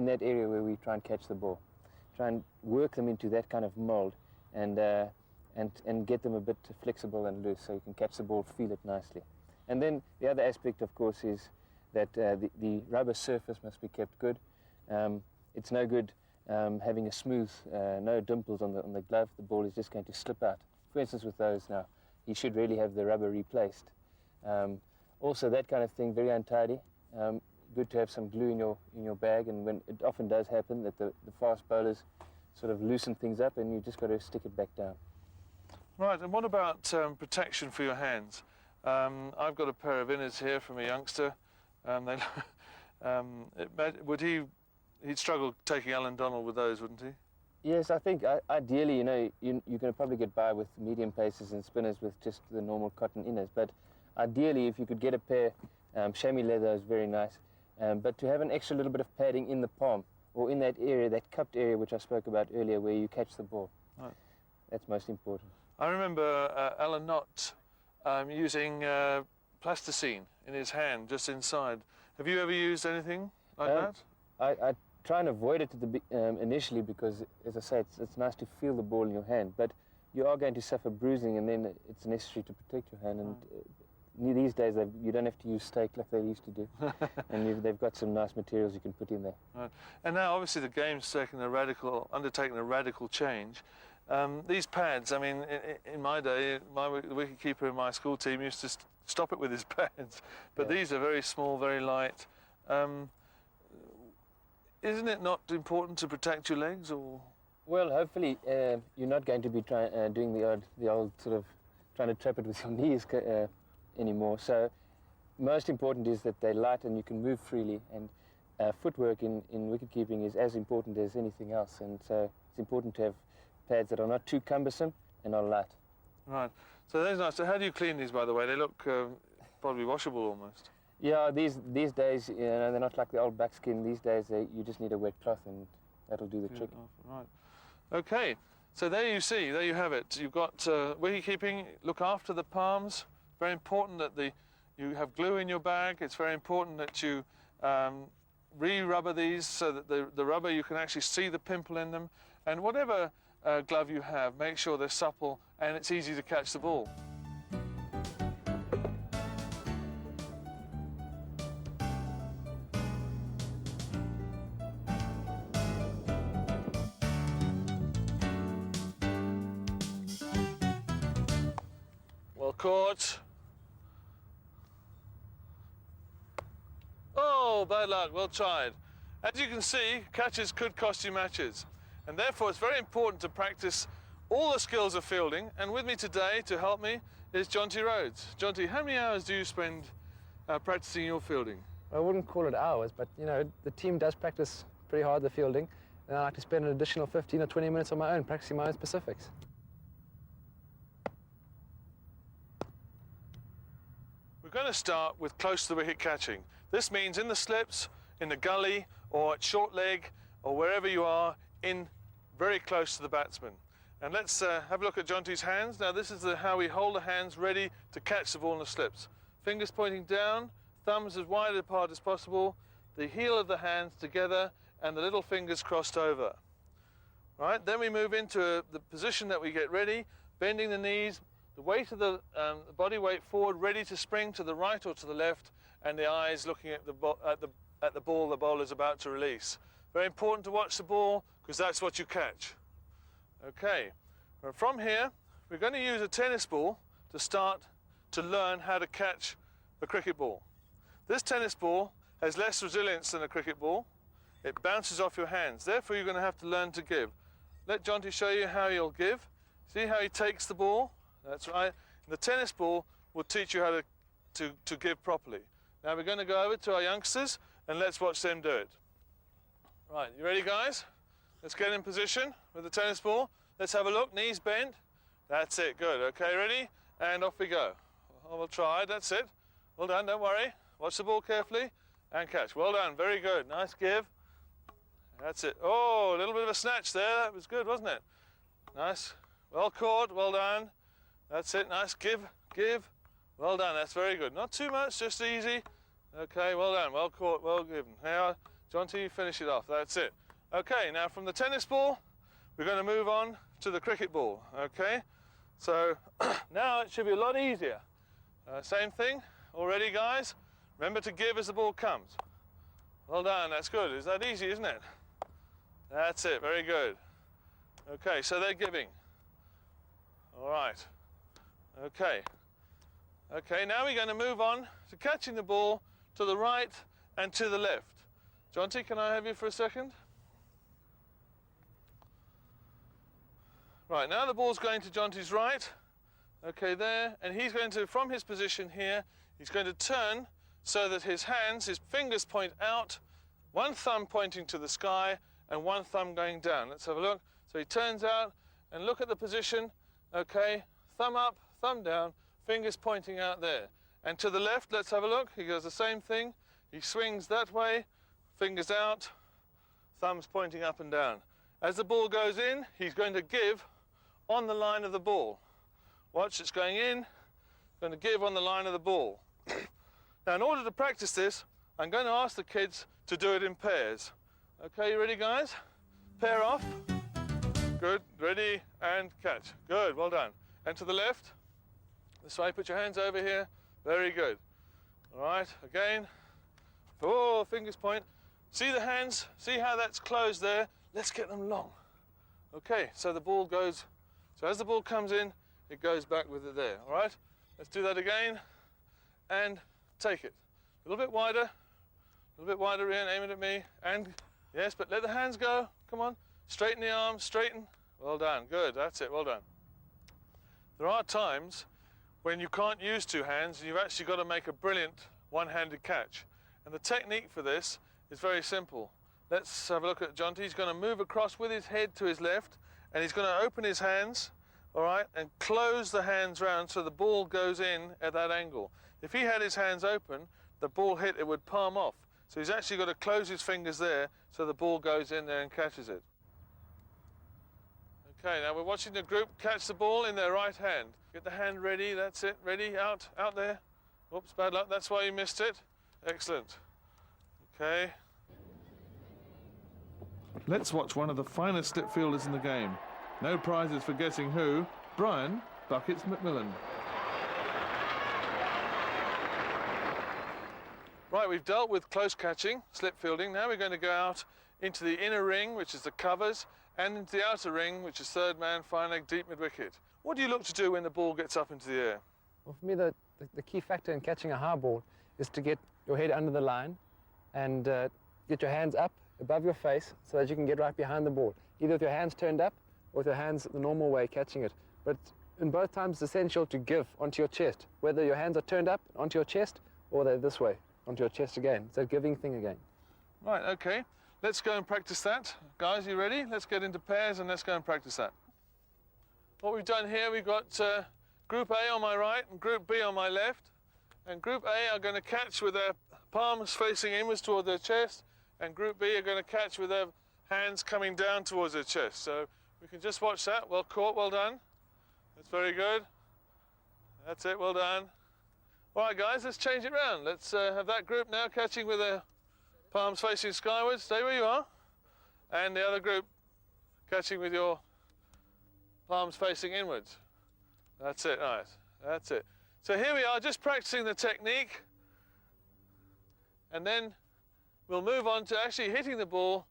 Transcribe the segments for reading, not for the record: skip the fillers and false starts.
in that area where we try and catch the ball. Try and work them into that kind of mold and get them a bit flexible and loose so you can catch the ball, feel it nicely. And then the other aspect, of course, is that the rubber surface must be kept good. It's no good having a smooth, no dimples on the glove. The ball is just going to slip out. For instance, with those now, you should really have the rubber replaced. Also, that kind of thing, very untidy. Good to have some glue in your bag, and when it often does happen that the fast bowlers sort of loosen things up, and you just got to stick it back down. Right, and what about protection for your hands? I've got a pair of inners here from a youngster. He'd struggle taking Alan Donald with those, wouldn't he? Yes, I think ideally, you know, you're going to probably get by with medium paces and spinners with just the normal cotton inners. But ideally, if you could get a pair, chamois leather is very nice. But to have an extra little bit of padding in the palm or in that area, that cupped area which I spoke about earlier, where you catch the ball. Right. That's most important. I remember Alan Knott using plasticine in his hand, just inside. Have you ever used anything like that? I try and avoid it at the initially because, as I say, it's nice to feel the ball in your hand, but you are going to suffer bruising, and then it's necessary to protect your hand. And these days, you don't have to use steak like they used to do, and they've got some nice materials you can put in there. Right. And now, obviously, the game's undertaken a radical change. These pads, I mean, in my day, the wicket-keeper in my school team used to stop it with his pads, but these are very small, very light. Isn't it not important to protect your legs, or? Well, hopefully you're not going to be doing the old sort of trying to trap it with your knees anymore. So most important is that they're light and you can move freely, and footwork in wicket keeping is as important as anything else, and so it's important to have pads that are not too cumbersome and are light. Right. So that's nice. So how do you clean these, by the way? They look probably washable almost. Yeah, these days, you know, they're not like the old buckskin. These days, you just need a wet cloth, and that'll do the trick. Right. Okay. So there you see, there you have it. You've got wicket keeping. Look after the palms. Very important that you have glue in your bag. It's very important that you re-rubber these so that the rubber, you can actually see the pimple in them. And whatever glove you have, make sure they're supple and it's easy to catch the ball. Well caught. Oh, bad luck, well tried. As you can see, catches could cost you matches, and therefore it's very important to practice all the skills of fielding. And with me today to help me is Jonty Rhodes. Jonty, how many hours do you spend practicing your fielding? I wouldn't call it hours, but you know, the team does practice pretty hard the fielding, and I like to spend an additional 15 or 20 minutes on my own practicing my own specifics. We're going to start with close to the wicket catching. This means in the slips, in the gully, or at short leg, or wherever you are, in very close to the batsman. And let's have a look at Jonty's hands. Now this is how we hold the hands ready to catch the ball in the slips. Fingers pointing down, thumbs as wide apart as possible, the heel of the hands together, and the little fingers crossed over. Right, then we move into the position that we get ready, bending the knees, the weight of the body weight forward, ready to spring to the right or to the left, and the eyes looking at the ball the bowler's about to release. Very important to watch the ball, because that's what you catch. Okay, from here, we're going to use a tennis ball to start to learn how to catch a cricket ball. This tennis ball has less resilience than a cricket ball. It bounces off your hands. Therefore, you're going to have to learn to give. Let Jonty show you how you'll give. See how he takes the ball? That's right. And the tennis ball will teach you how to give properly. Now we're going to go over to our youngsters and let's watch them do it. Right, you ready guys? Let's get in position with the tennis ball. Let's have a look, knees bent. That's it, good. Okay, ready? And off we go. We'll try, that's it. Well done, don't worry. Watch the ball carefully and catch. Well done, very good. Nice give. That's it. Oh, a little bit of a snatch there. That was good, wasn't it? Nice. Well caught, well done. That's it, nice, give. Well done, that's very good. Not too much, just easy. Okay, well done, well caught, well given. Now, Jonty, you finish it off. That's it. Okay, now from the tennis ball, we're going to move on to the cricket ball. Okay, so now it should be a lot easier. Same thing. All ready, guys? Remember to give as the ball comes. Well done. That's good. Is that easy, isn't it? That's it. Very good. Okay, so they're giving. All right. Okay. Okay, now we're going to move on to catching the ball to the right and to the left. Jonty, can I have you for a second? Right, now the ball's going to Jonty's right. Okay, there. And he's going to, from his position here, he's going to turn so that his hands, his fingers point out, one thumb pointing to the sky and one thumb going down. Let's have a look. So he turns out and look at the position. Okay, thumb up, thumb down, fingers pointing out there. And to the left, let's have a look. He does the same thing. He swings that way, fingers out, thumbs pointing up and down. As the ball goes in, he's going to give on the line of the ball. Watch, it's going in, going to give on the line of the ball. Now, in order to practice this, I'm going to ask the kids to do it in pairs. Okay, you ready, guys? Pair off. Good, ready, and catch. Good, well done. And to the left. This way, put your hands over here. Very good. All right, again. Oh, fingers point. See the hands? See how that's closed there? Let's get them long. Okay, so the ball goes, so as the ball comes in, it goes back with it there, all right? Let's do that again, and take it. A little bit wider, Ian, aim it at me, and yes, but let the hands go, come on. Straighten the arms, straighten. Well done, good, that's it, well done. There are times when you can't use two hands, and you've actually got to make a brilliant one-handed catch. And the technique for this is very simple. Let's have a look at Jonty. He's going to move across with his head to his left, and he's going to open his hands, all right, and close the hands round so the ball goes in at that angle. If he had his hands open, the ball hit, it would palm off. So he's actually got to close his fingers there so the ball goes in there and catches it. Okay, now we're watching the group catch the ball in their right hand. Get the hand ready, that's it, ready, out there. Oops, bad luck, that's why you missed it. Excellent. Okay. Let's watch one of the finest slip fielders in the game. No prizes for guessing who. Brian Buckets McMillan. Right, we've dealt with close catching, slip fielding. Now we're going to go out into the inner ring, which is the covers, and into the outer ring, which is third man, fine leg, deep mid wicket. What do you look to do when the ball gets up into the air? Well, for me, the key factor in catching a high ball is to get your head under the line and get your hands up above your face so that you can get right behind the ball, either with your hands turned up or with your hands the normal way catching it. But in both times, it's essential to give onto your chest, whether your hands are turned up onto your chest or they're this way onto your chest again. It's a giving thing again. Right, okay. Let's go and practice that. Guys, you ready? Let's get into pairs and let's go and practice that. What we've done here, we've got Group A on my right and Group B on my left. And Group A are going to catch with their palms facing inwards toward their chest, and Group B are going to catch with their hands coming down towards their chest. So we can just watch that. Well caught, well done. That's very good. That's it, well done. All right, guys, let's change it round. Let's have that group now catching with their palms facing skywards. Stay where you are. And the other group catching with your palms facing inwards. That's it, nice. That's it. So here we are, just practicing the technique. And then we'll move on to actually hitting the ball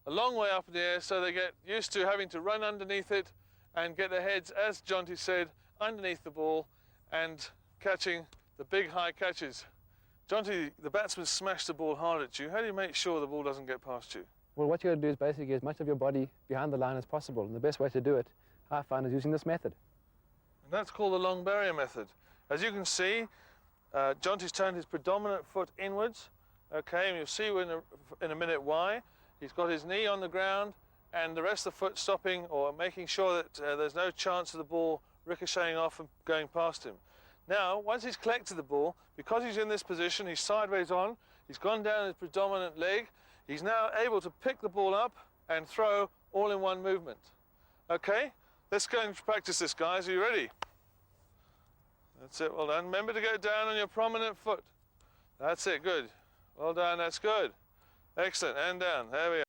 a long way up in the air so they get used to having to run underneath it and get their heads, as Jonty said, underneath the ball and catching the big high catches. Jonty, the batsman smashed the ball hard at you. How do you make sure the ball doesn't get past you? Well, what you got to do is basically get as much of your body behind the line as possible. And the best way to do it, I find, is using this method. And that's called the long barrier method. As you can see, Jonty's turned his predominant foot inwards. Okay, and you'll see in a minute why. He's got his knee on the ground and the rest of the foot stopping or making sure that there's no chance of the ball ricocheting off and going past him. Now, once he's collected the ball, because he's in this position, he's sideways on, he's gone down his predominant leg, he's now able to pick the ball up and throw all in one movement. Okay, let's go and practice this, guys. Are you ready? That's it, well done. Remember to go down on your prominent foot. That's it, good. Well done, that's good. Excellent, and down. There we are.